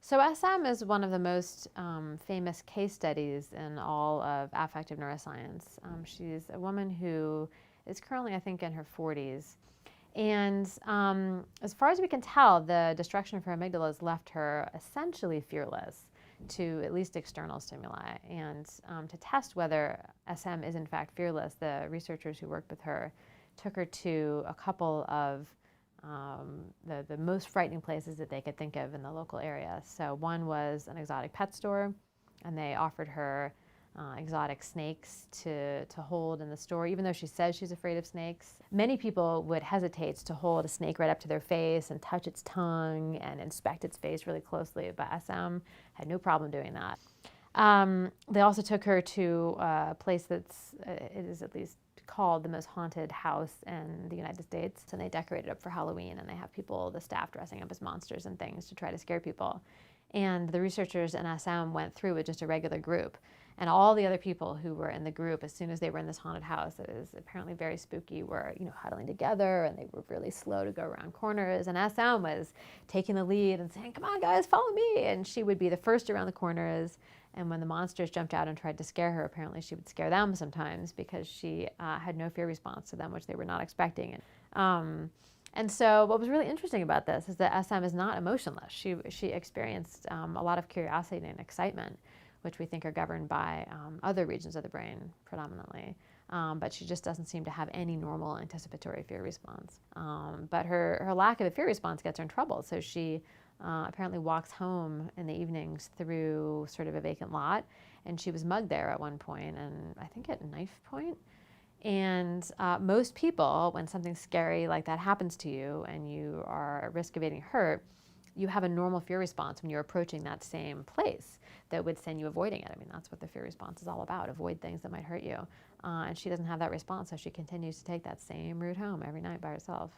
So SM is one of the most famous case studies in all of affective neuroscience. She's a woman who is currently, I think, in her 40s. And as far as we can tell, the destruction of her amygdala has left her essentially fearless to at least external stimuli. And to test whether SM is in fact fearless, the researchers who worked with her took her to a couple of the most frightening places that they could think of in the local area. So one was an exotic pet store, and they offered her exotic snakes to hold in the store, even though she says she's afraid of snakes. Many people would hesitate to hold a snake right up to their face and touch its tongue and inspect its face really closely, but SM had no problem doing that. They also took her to a place that's, it is at least called the most haunted house in the United States. And they decorate it up for Halloween, and they have people, the staff, dressing up as monsters and things to try to scare people. And the researchers in SM went through with just a regular group. And all the other people who were in the group, as soon as they were in this haunted house, that is apparently very spooky, were, huddling together, and they were really slow to go around corners. And SM was taking the lead and saying, "Come on, guys, follow me." And she would be the first around the corners. And when the monsters jumped out and tried to scare her, apparently she would scare them sometimes because she had no fear response to them, which they were not expecting. And so what was really interesting about this is that SM is not emotionless. She experienced a lot of curiosity and excitement, which we think are governed by other regions of the brain predominantly. But she just doesn't seem to have any normal anticipatory fear response. But her lack of a fear response gets her in trouble. So she apparently walks home in the evenings through sort of a vacant lot, and she was mugged there at one point, and I think at knife point. And most people, when something scary like that happens to you and you are at risk of getting hurt, you have a normal fear response when you're approaching that same place that would send you avoiding it. I mean, that's what the fear response is all about, avoid things that might hurt you. And she doesn't have that response, so she continues to take that same route home every night by herself.